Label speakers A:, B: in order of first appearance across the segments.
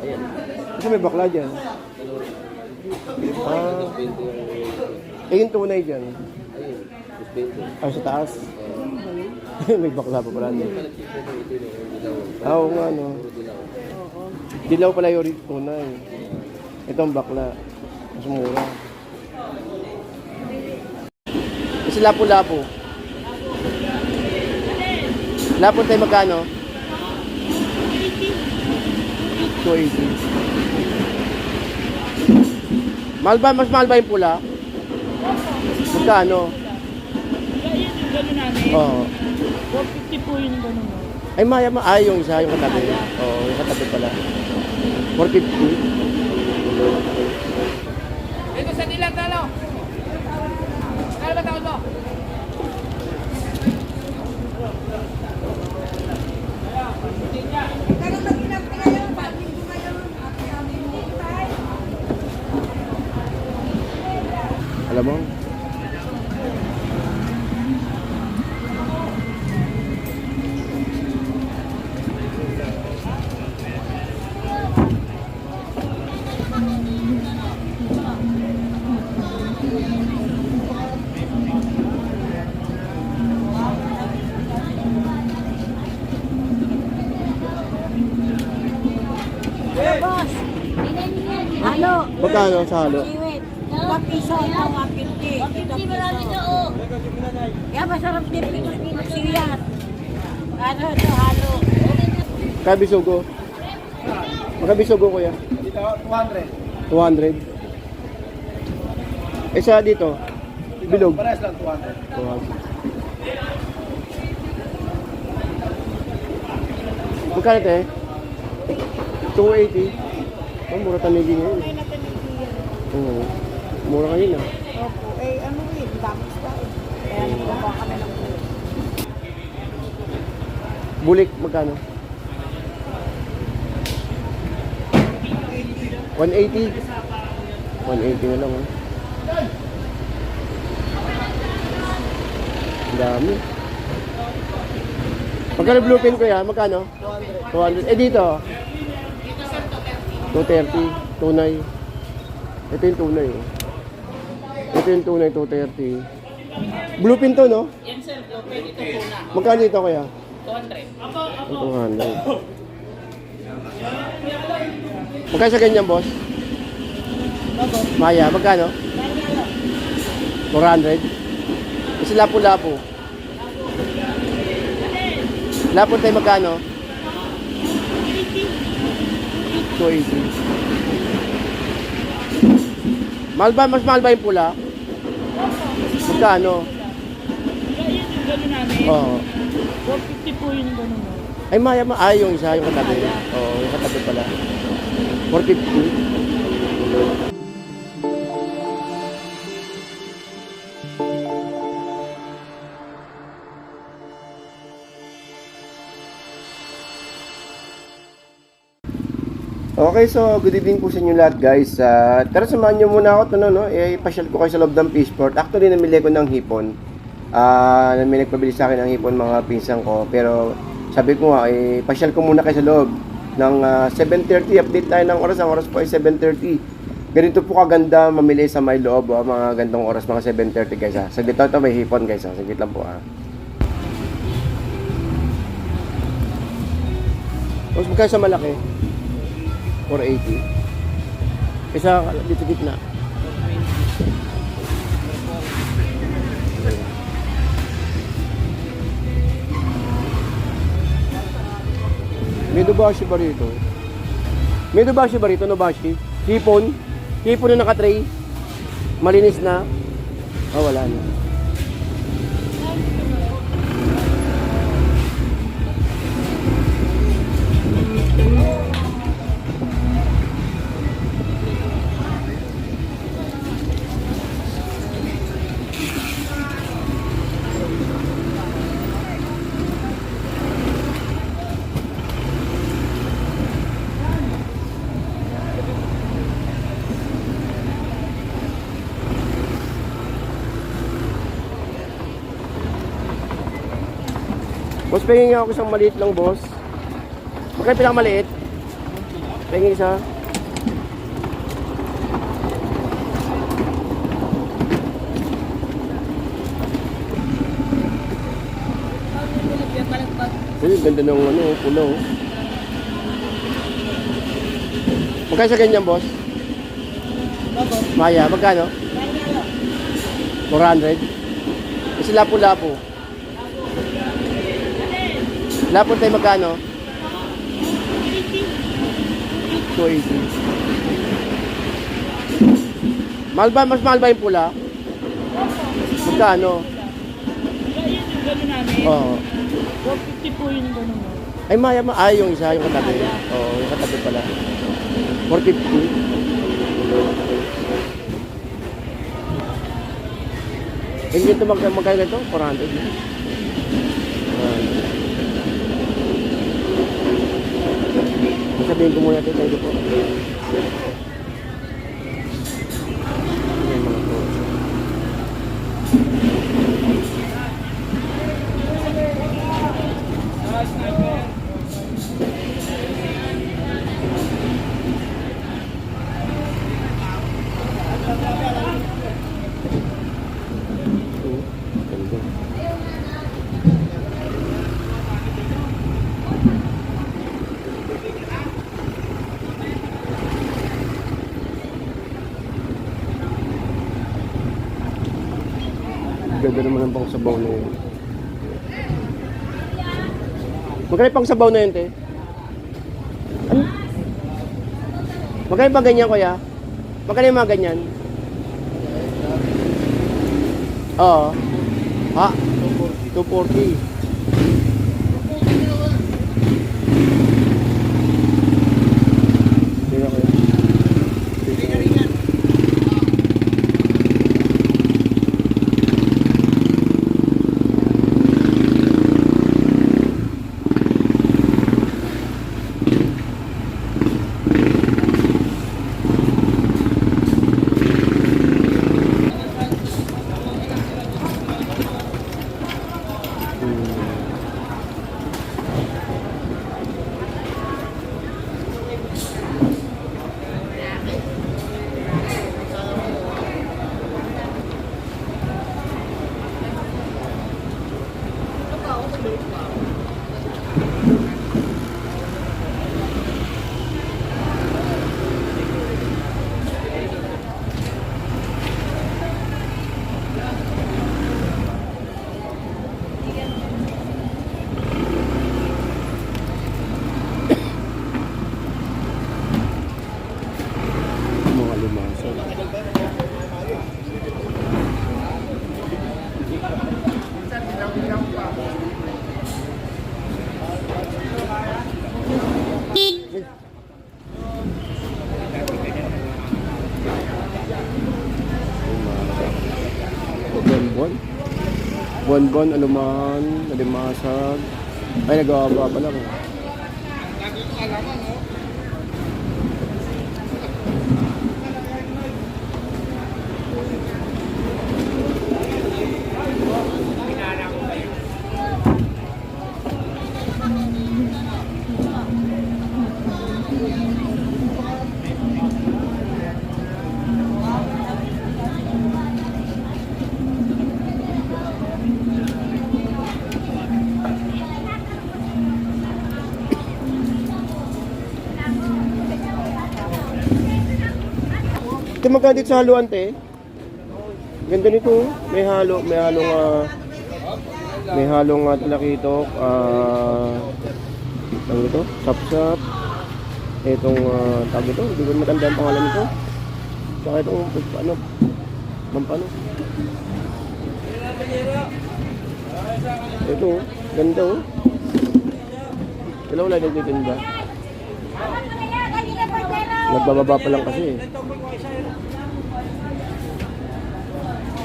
A: Ayan.
B: Kasi may bakla dyan. Ah. Eh, yung tunay dyan.
A: Ayun. Mas 20.
B: Ah, sa taas. May bakla pa pala dyan. Oo nga, no. Dilaw pala yung tunay. Ito ang bakla. Mas mura. Kasi lapo-lapo. Lapo tayo magkano? 280. Mahal ba? Mas mahal ba yung pula? Magkano?
C: Yan yung gano'n namin.
B: Oo.
C: 450 po yung gano'n mo.
B: Ay, maya ma. Ay, yung isa, yung katabi. Oo, yung katabi pala. 450.
C: Ito sa dilang talo. Kala ba tawad mo?
B: Alam mo?
D: Boss, halo.
B: Magkano sa halo?
D: Siwit. 1 piso ito, 150. 150 marami na o. Kaya masarap din siyat. Ano ito, halo.
B: Kabisugo. Magkabisugo kuya?
A: Dito, 200.
B: 200. Isa dito. Bilog.
A: Pares lang 200.
B: 200. Magkano ito eh? 280. Oh, mura tanigi ngayon.
D: May natanigyan.
B: Oo. Mura ngayon ah.
D: Opo, eh ano yun, dami sa kaya nagbawa kami ng bulik.
B: Bulik, magkano? 180. 180 na lang oh. Ang dami. Magkano blue pin ko yan? Magkano? 200. Eh dito? 230. Tunay. Ito yung tunay. Oh. Ito yung tunay, 230. Blue pin to, no?
C: Yan sir, pwede ito po na.
B: Magkano dito kaya?
C: 200.
B: 200. Magkano sa ganyan, boss? Maya, magkano? 400. Kasi lapo-lapo. Lapo tayo magkano? 280. Mahal ba? Mas mahal ba yung pula? Magkano?
C: Yan yung gano'n namin.
B: Oo.
C: 450 po yung gano'n mo.
B: Ay, maya ma. Ay, yung isa, yung katabi. Oo, yung katabi pala. 450. Okay, so good evening po sa inyo lahat guys. Tara samahan nyo muna ako no? Ipasyal ko kayo sa loob ng Fishport. Actually, namili ko ng hipon. May nagpabili sa akin ng hipon mga pinsan ko. Pero sabi ko nga, ipasyal ko muna kayo sa loob ng 7:30. Update tayo ng oras. Ang oras po ay 7:30. Ganito po kaganda mamili sa may loob. Mga gandong oras, mga 7:30 guys. Saglit ito, may hipon guys. Saglit lang po. Tapos magkano sa malaki? 480. Isa dito gitna. May dubashi ba rito? May dubashi ba rito? Nubashi? Hipon? Hipon na naka-tray? Malinis na? Oh, wala na. Boss, pahingin ako isang maliit lang, boss. Magkano pinakamaliit? Tingin isa. Uy, ganda ng ano, puno. Magkano sa ganyan, boss? Maya, magkano? 400. Kasi lapo-lapo. Lapo tayo magkano? 280. Mahal ba? Mas mahal ba yung pula? Magkano? Oo.
C: 450 po yung gano'n mo.
B: Ay, maya, yung isa, yung katabi. Oo, yung katabi pala. 450. Hindi ito magkano ito? 400. Sabihin ko muna ito, tayo po. Ganda naman ang pang sabaw na yun. Magkano pang sabaw na yun, te? Ano? Magkano ba ganyan, kuya? Magkano yung mga ganyan? Oo. Ha? 240. Tingnan ko yun. Mga limasan. Bonbon. Bonbon, aluman, alimasag. Ay, nag-aaba pa lang. Ito magkano dito sa haluan, te? Ganda nito. May halong talakitok. Ano ito? Sapsap. Itong tawag ito. Hindi ko matanda ang pangalan nito. Saka itong ano? Mampano. Ito. Ganda oh. Dalawa lang nagtitinda. Nagbababa pa lang kasi.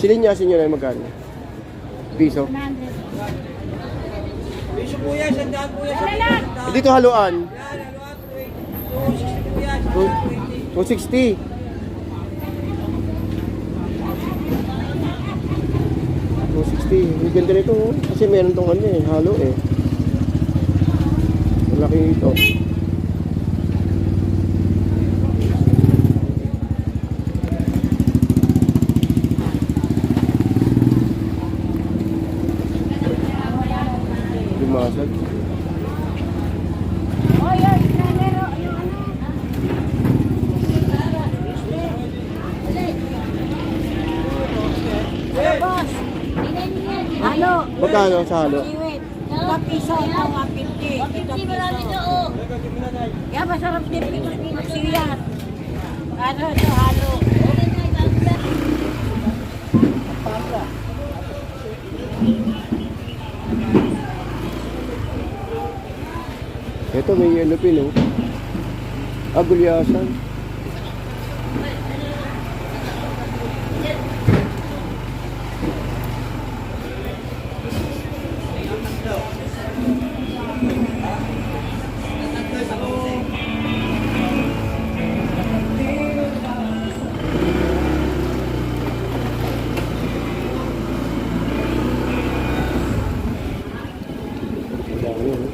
B: Silinya nyo na magkano? Piso?
C: Piso po yan, sandaan po yan.
B: Dito haluan.
C: Yan, haluan po yan.
B: 260. 260. Ang ganda nito oh. Kasi meron tong ano eh, halo eh. Malaki ito. Magkano sa halo?
D: Siwit. 2 piso, ito 150. 2 piso. Yan, masarap din magsiyat. Ano, ito halo.
B: Ito may yellow pin, oh. Agulyasan. Ang dami, oh.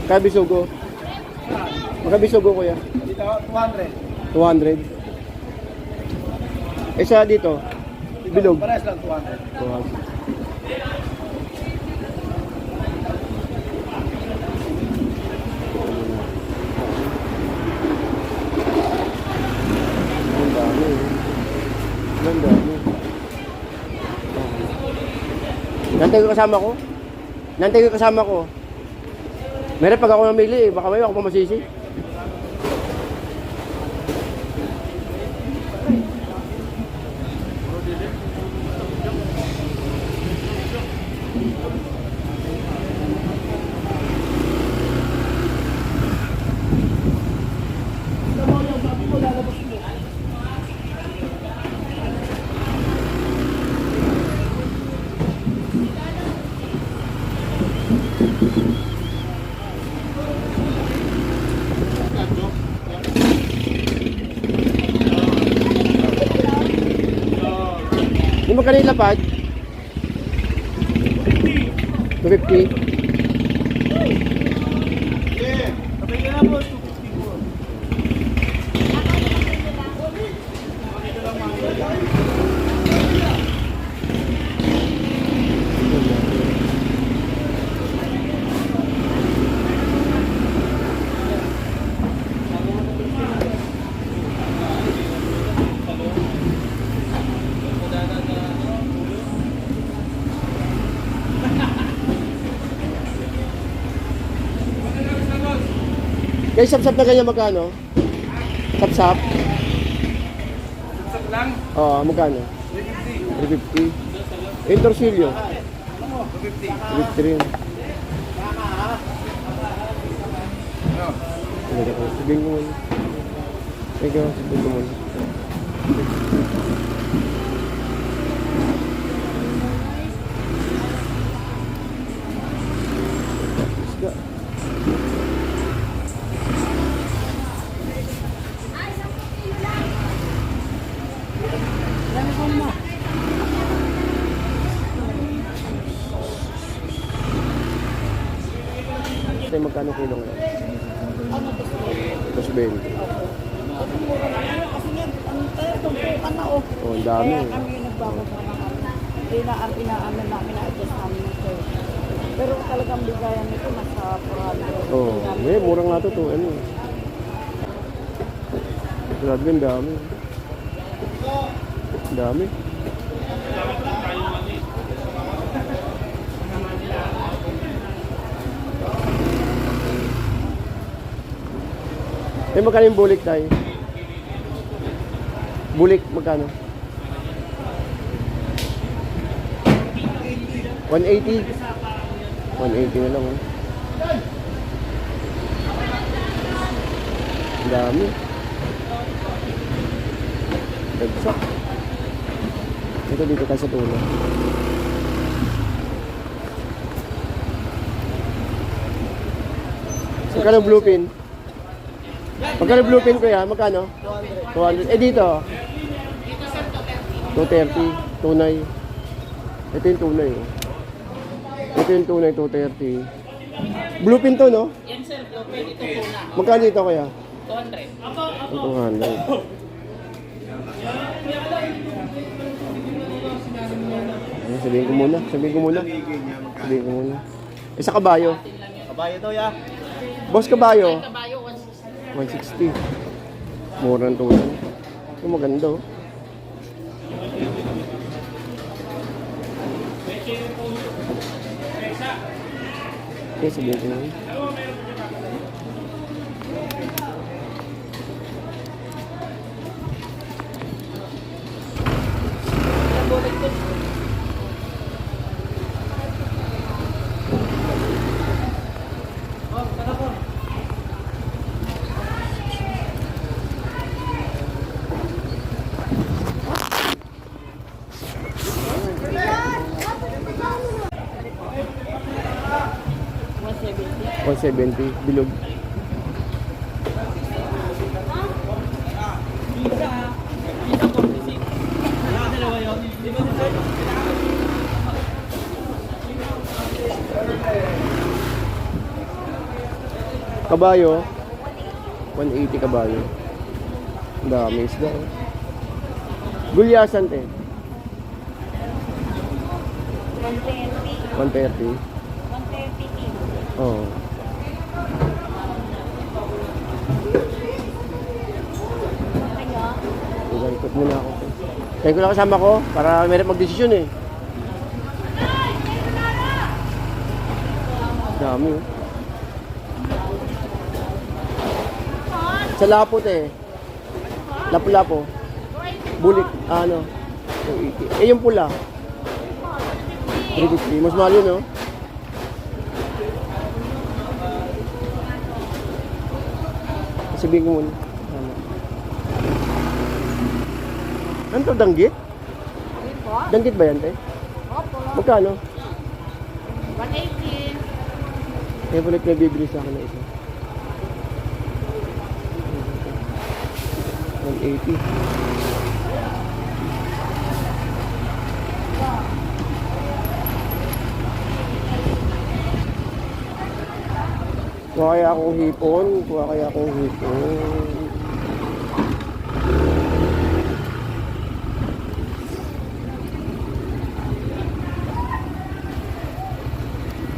B: Kabisugo. Magkabisugo kuya.
A: Dito, 200.
B: 200. Isa dito. Bilog.
A: Pares lang 200.
B: 200. Ang dami. Ang dami. Nantay ko kasama ko. Nantay ko kasama ko. Meron pag ako namili eh, baka may ako pa masisi. Yung magkano yung lapad? 250. Kaya sap-sap na ganyan magkano? Sap-sap?
A: Sap lang.
B: Oo, magkano? 350. Yung torsilyo?
A: 250.
B: 350 rin.
A: Ano?
B: Sabihin ko muna. Teka, sabihin ko muna. Isda. Tayo magkano kilo ngayon? 220.
D: Kasi nga, tumpukan na oh.
B: Oh, ang dami.
D: Kaya kami nagbababa ng inaano namin, na-adjust namin ito. Pero talagang bigayan nito, nasa 400.
B: Oh, may murang nga to. Ano? Grabe, ang dami. Ang dami. Eh, magkano yung bulik tayo? Bulik, magkano? 180. 180 na lang, oh. Ang dami. Dagsak. Ito dito tayo sa tuna. Magkano bluefin? Magkano bluefin ko yan? Magkano? 200. Eh dito? 230. Tunay. Ito yung tunay. Oh. Ito yung tunay, 230. Bluefin to, no?
C: Yan sir, bluefin. Ito tuna.
B: Magkano dito kaya?
C: 200.
B: 200. Ay, sabihin ko muna. Sabihin ko muna. Isa kabayo.
A: Kabayo daw ya.
B: Boss kabayo.
C: Kabayo,
B: 160.
C: 160.
B: Mura ng tulang. Ito maganda oh. Okay, sabihin ko na. $170 bilog. Kabayo 180 kabayo. Ang dami isda. Gulyasan te 130.
D: 130. 130 kilo.
B: Oh. Ikot muna ako. Kaya ko lang kasama ko para meron magdesisyon eh. Dami oh. Sa lapot eh. Lapo-lapo. Bulik, ano. 280. Eh yung pula. 350. Mas mahal yun oh. Sabihin ko muna. Ano? Ano to, danggit? Danggit ba yan, te?
D: Opo.
B: Magkano?
D: 180.
B: Kaya pala bibili sa akin na isa. 180. Kuha kaya akong hipon.